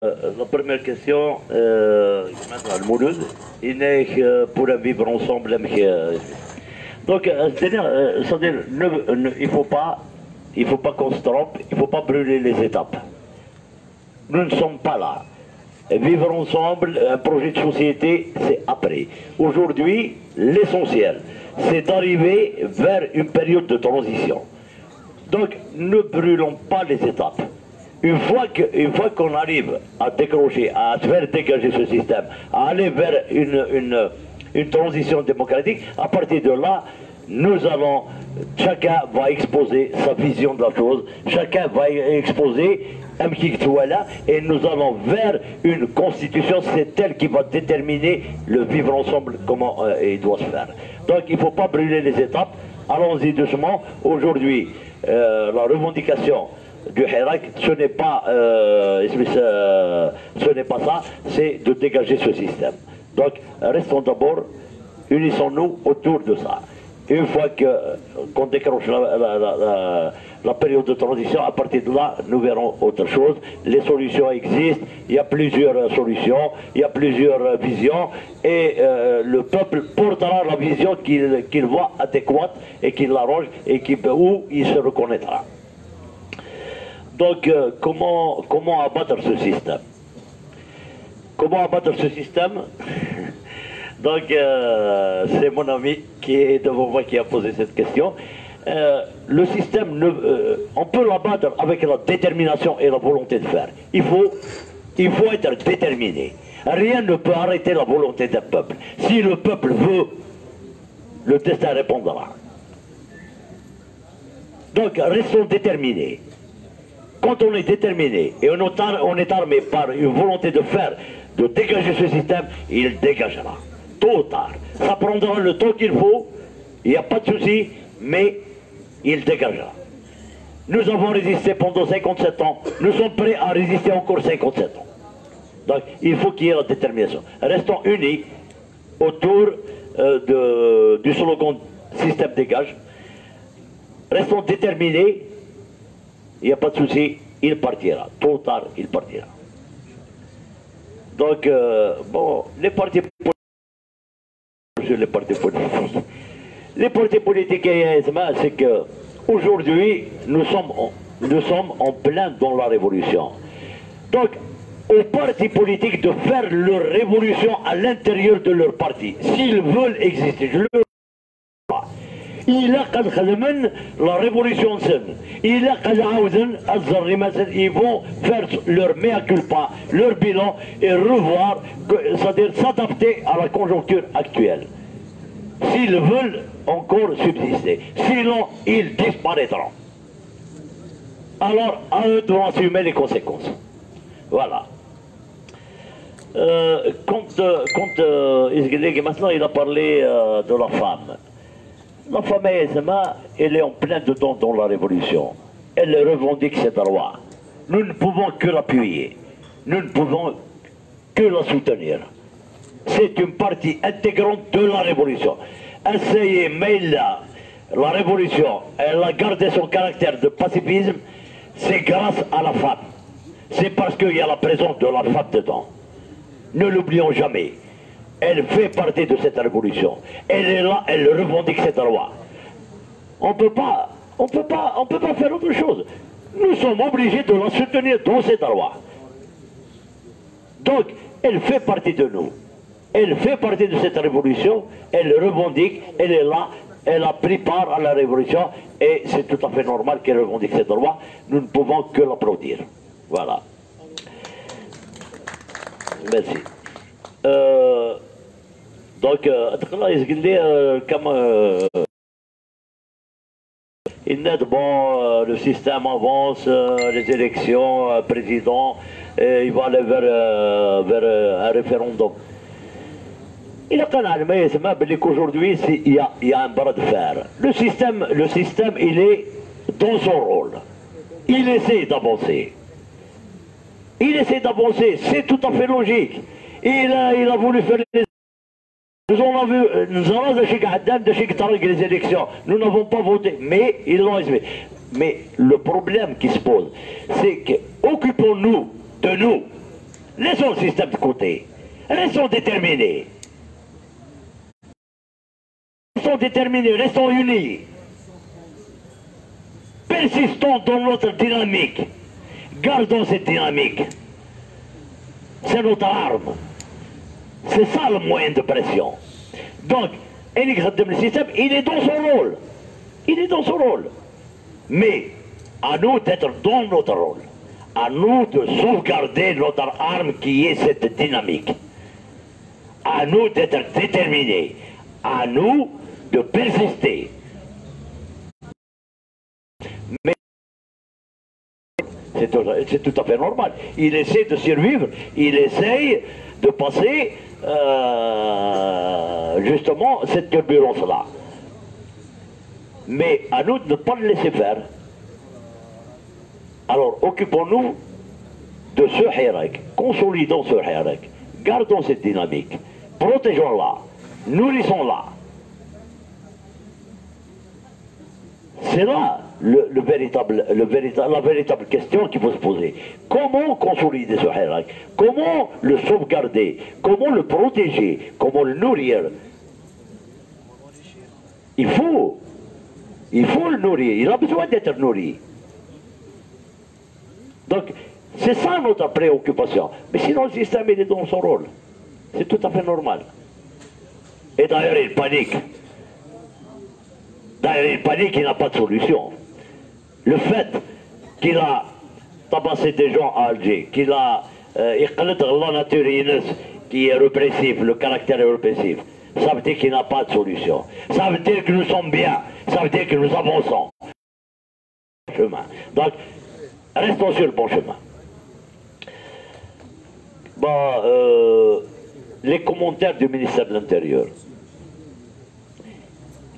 La première question, il est pour vivre ensemble. Donc, c'est-à-dire, il ne faut pas qu'on se trompe, il ne faut pas brûler les étapes. Nous ne sommes pas là. Vivre ensemble, un projet de société, c'est après. Aujourd'hui, l'essentiel, c'est d'arriver vers une période de transition. Donc, ne brûlons pas les étapes. Une fois qu'on arrive à décrocher, à faire dégager ce système, à aller vers une transition démocratique, à partir de là, chacun va exposer sa vision de la chose, chacun va exposer un petit là, et nous allons vers une constitution, c'est elle qui va déterminer le vivre ensemble, comment il doit se faire. Donc il ne faut pas brûler les étapes, allons-y doucement. Aujourd'hui, la revendication du Hirak, ce n'est pas ça, c'est de dégager ce système. Donc restons d'abord, unissons-nous autour de ça. Une fois qu'on décroche la période de transition, à partir de là, nous verrons autre chose. Les solutions existent, il y a plusieurs solutions, il y a plusieurs visions, et le peuple portera la vision qu'il voit adéquate et qu'il l'arrange et où il se reconnaîtra. Donc, comment abattre ce système? Comment abattre ce système? Donc, c'est mon ami qui est devant moi qui a posé cette question. Le système, on peut l'abattre avec la détermination et la volonté de faire. Il faut être déterminé. Rien ne peut arrêter la volonté d'un peuple. Si le peuple veut, le destin répondra. Donc, restons déterminés. Quand on est déterminé et on est armé par une volonté de faire, de dégager ce système, il dégagera. Tôt ou tard. Ça prendra le temps qu'il faut, il n'y a pas de souci, mais il dégagera. Nous avons résisté pendant 57 ans, nous sommes prêts à résister encore 57 ans. Donc il faut qu'il y ait la détermination. Restons unis autour du slogan système dégage. Restons déterminés, il n'y a pas de souci, il partira. Tôt ou tard, il partira. Donc, bon, les partis politiques. Les partis politiques, c'est qu'aujourd'hui, nous sommes en plein dans la révolution. Donc, aux partis politiques de faire leur révolution à l'intérieur de leur parti, s'ils veulent exister. Je le ils vont faire leur mea culpa, leur bilan et revoir, c'est-à-dire s'adapter à la conjoncture actuelle. S'ils veulent encore subsister, sinon ils disparaîtront. Alors à eux de assumer les conséquences. Voilà. Maintenant il a parlé de la femme. La femme elle est en plein dedans dans la révolution. Elle revendique ses droits. Nous ne pouvons que l'appuyer. Nous ne pouvons que la soutenir. C'est une partie intégrante de la révolution. Essayez, mais la révolution, elle a gardé son caractère de pacifisme, c'est grâce à la femme. C'est parce qu'il y a la présence de la femme dedans. Ne l'oublions jamais. Elle fait partie de cette révolution. Elle est là, elle revendique ses droits. On ne peut pas faire autre chose. Nous sommes obligés de la soutenir dans ses droits. Donc, elle fait partie de nous. Elle fait partie de cette révolution, elle revendique, elle est là, elle a pris part à la révolution et c'est tout à fait normal qu'elle revendique ses droits. Nous ne pouvons que l'applaudir. Voilà. Merci. Donc, le système avance, les élections, président, il va aller vers un référendum. Il a qu'aujourd'hui, il y a un bras de fer. Le système, il est dans son rôle. Il essaie d'avancer. C'est tout à fait logique. Il a voulu faire les... Nous avons vu les élections. Nous n'avons pas voté, mais ils l'ont essayé. Mais le problème qui se pose, c'est que occupons-nous de nous. Laissons le système de côté. Restons déterminés. Restons déterminés, restons unis. Persistons dans notre dynamique. Gardons cette dynamique. C'est notre arme. C'est ça le moyen de pression. Donc, le système, il est dans son rôle. Il est dans son rôle. Mais, à nous d'être dans notre rôle. À nous de sauvegarder notre arme qui est cette dynamique. À nous d'être déterminés. À nous de persister. Mais c'est tout à fait normal. Il essaie de survivre. Il essaye de passer justement cette turbulence-là. Mais à nous de ne pas le laisser faire. Alors occupons-nous de ce Hirak, consolidons ce Hirak, gardons cette dynamique, protégeons-la, nourrissons-la. C'est là la véritable question qu'il faut se poser. Comment consolider ce Hirak? Comment le sauvegarder? Comment le protéger? Comment le nourrir? Il faut le nourrir, il a besoin d'être nourri. Donc, c'est ça notre préoccupation. Mais sinon, le système, il est dans son rôle. C'est tout à fait normal. Et d'ailleurs, il panique. Il n'a pas de solution. Le fait qu'il a tabassé des gens à Alger, qu'il a la nature qui est répressif, le caractère est répressif, ça veut dire qu'il n'a pas de solution. Ça veut dire que nous sommes bien. Ça veut dire que nous avançons. Chemin. Donc, restons sur le bon chemin. Les commentaires du ministère de l'Intérieur.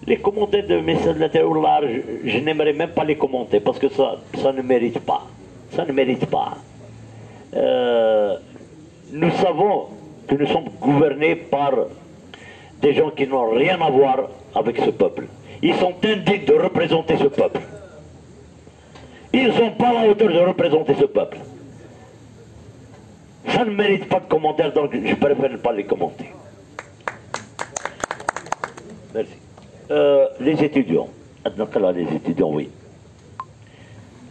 Les commentaires du ministère de l'Intérieur, là, je n'aimerais même pas les commenter parce que ça ne mérite pas. Ça ne mérite pas. Nous savons que nous sommes gouvernés par des gens qui n'ont rien à voir avec ce peuple. Ils sont indignes de représenter ce peuple. Ils ne sont pas à la hauteur de représenter ce peuple. Ça ne mérite pas de commentaires, donc je préfère ne pas les commenter. Merci. Les étudiants. Les étudiants, oui.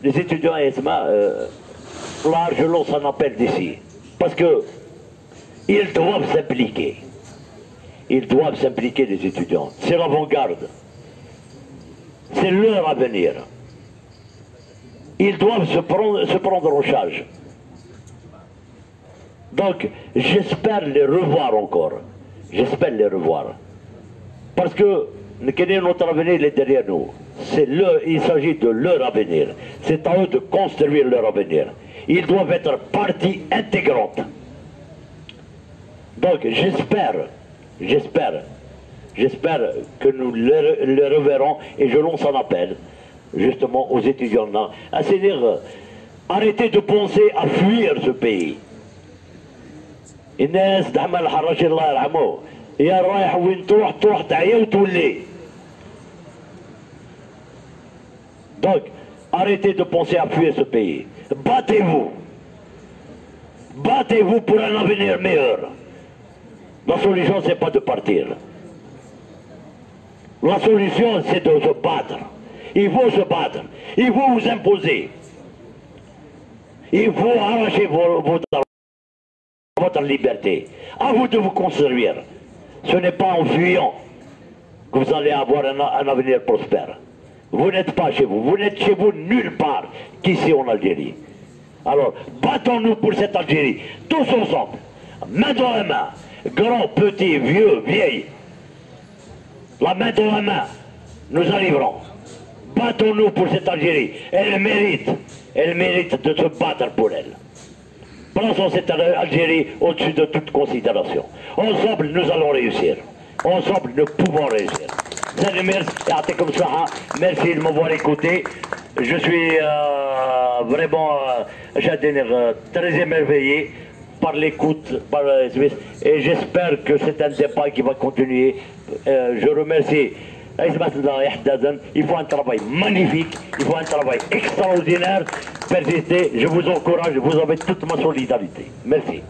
Les étudiants à ESMA, là, je lance un appel d'ici. Parce que ils doivent s'impliquer. Ils doivent s'impliquer, les étudiants. C'est l'avant-garde. C'est leur avenir. Ils doivent se prendre en charge. Donc, j'espère les revoir encore. J'espère les revoir. Parce que notre avenir il est derrière nous. Il s'agit de leur avenir. C'est à eux de construire leur avenir. Ils doivent être partie intégrante. Donc, j'espère que nous les reverrons et je lance un appel justement aux étudiants là, à se dire arrêtez de penser à fuir ce pays. الناس دعم الحراش الله يرحمه يا رايح وين تروح تعيا وتولي. Donc arrêtez de penser à fuir ce pays. Battez-vous pour un avenir meilleur. La solution c'est pas de partir. La solution c'est de se battre. Il faut se battre. Il faut vous imposer. Il faut arracher votre liberté. À vous de vous construire. Ce n'est pas en fuyant que vous allez avoir un avenir prospère. Vous n'êtes pas chez vous. Vous n'êtes chez vous nulle part qu'ici en Algérie. Alors, battons-nous pour cette Algérie. Tous ensemble. Main dans la main. Grands, petits, vieux, vieilles. La main dans la main. Nous arriverons. Battons-nous pour cette Algérie. Elle mérite de se battre pour elle. Plaçons cette Algérie au-dessus de toute considération. Ensemble, nous allons réussir. Ensemble, nous pouvons réussir. Merci de m'avoir écouté. Je suis vraiment très émerveillé par l'écoute, et j'espère que c'est un débat qui va continuer. Je remercie Il faut un travail magnifique, il faut un travail extraordinaire. Persistez, je vous encourage, vous avez toute ma solidarité. Merci.